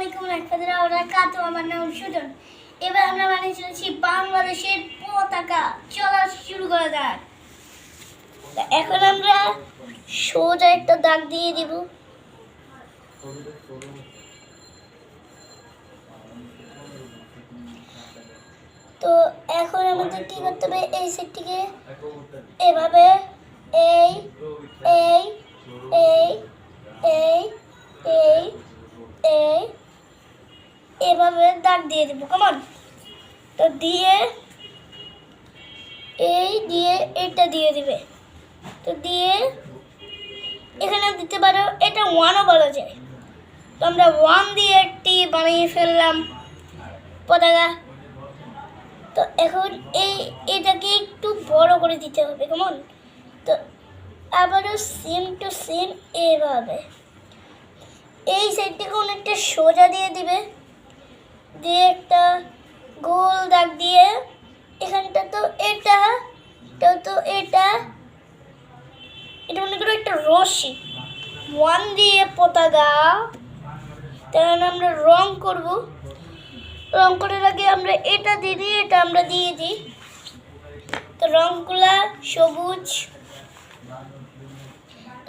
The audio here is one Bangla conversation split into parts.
আলাইকুম রাহমাতুল্লাহি ওয়া বারাকাতুহু। আমার নাম সুজন। এবার আমরা বানিয়ে চলেছি বাংলাদেশের পতাকা। চলো শুরু করা যাক। এখন আমরা সোজা একটা দাগ দিয়ে দিব। তো এখন আমাদের কি করতে হবে, এই সেটটিকে এভাবে এই এই এই এই এই এই এভাবে দাগ দিয়ে দেবো। কেমন? তো দিয়ে এই দিয়ে এটা দিয়ে দিবে। তো দিয়ে এখানে দিতে পারো, এটা ওয়ানও বলা যায়। তো আমরা ওয়ান দিয়ে একটি বানিয়ে ফেললাম পতাকা। তো এখন এটাকে একটু বড় করে দিতে হবে। কেমন? তো আবারও সেম টু সেম এভাবে এই সাইডটাকে অনেকটা সোজা দিয়ে দিবে, দিয়ে একটা গোল দাগ দিয়ে এখানটা তো এটা এটা মনে করো একটা রশি। ওয়ান দিয়ে পতাকা। তখন আমরা রং করব। রং করার আগে আমরা এটা দিয়ে দিই, এটা আমরা দিয়ে দিই। তো রংগুলা সবুজ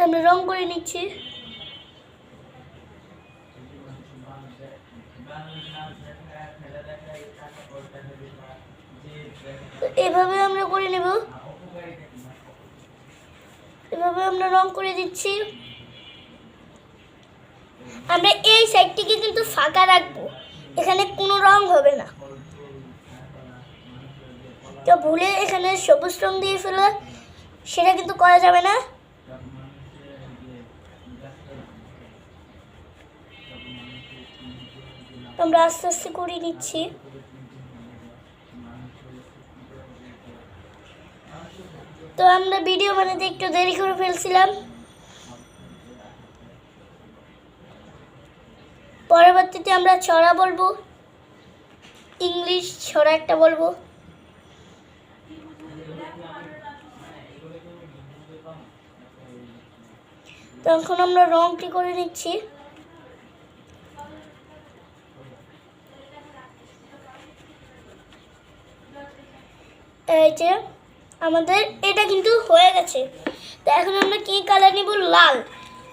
আমরা রং করে নিচ্ছি। তো এভাবে আমরা করে নেব, এভাবে আমরা রং করে দিচ্ছি। আমরা এই সাইডটিকে কিন্তু ফাঁকা রাখবো, এখানে কোনো রং হবে না। তো ভুলে এখানে সবুজ রং দিয়ে ফেলে সেটা কিন্তু করা যাবে না। আমরা আস্তে আস্তে করে নিচ্ছি। তো আমরা ভিডিও বানাতে একটু দেরি করে ফেলছিলাম। পরবর্তীতে আমরা ছড়া বলবো, ইংলিশ ছড়া একটা বলবো। তখন আমরা রংটি করে নিচ্ছি। এই যে আমাদের এটা কিন্তু হয়ে গেছে। তো এখন আমরা কি কালার নিব? লাল।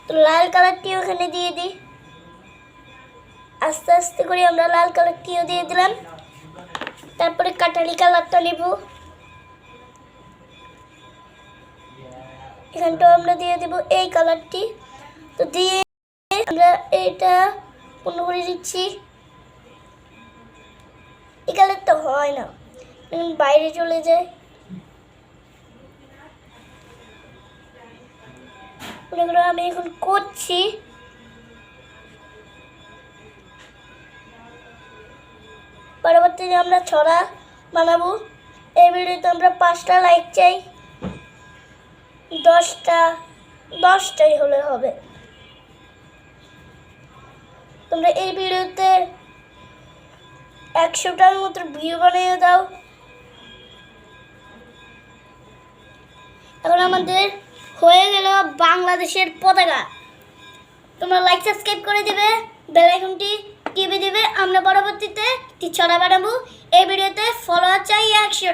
তো লাল কালারটিও এখানে দিয়ে দিই। আস্তে আস্তে করে আমরা লাল কালারটিও দিয়ে দিলাম। তারপরে কাটালি কালারটা নেব, এখানটাও আমরা দিয়ে দেব এই কালারটি। তো দিয়ে আমরা এটা পূর্ণ করে দিচ্ছি। এই কালারটা হয় না, বাইরে চলে যায়। আমি এখন করছি। পরবর্তীতে আমরা ছড়া বানাবো। এই ভিডিওতে আমরা 5টা লাইক চাই, 10টাই হলে হবে। তোমরা এই ভিডিওতে 100টার মতো ভিউ বানিয়ে দাও। এখন আমাদের হয়ে গেল বাংলাদেশের পতাকা। তোমরা লাইক সাবস্ক্রাইব করে দিবে, বেল আইকনটি টিপে দিবে। আমরা পরবর্তীতে ছড়া বানাবো। এই ভিডিওতে ফলোয়ার চাই 100।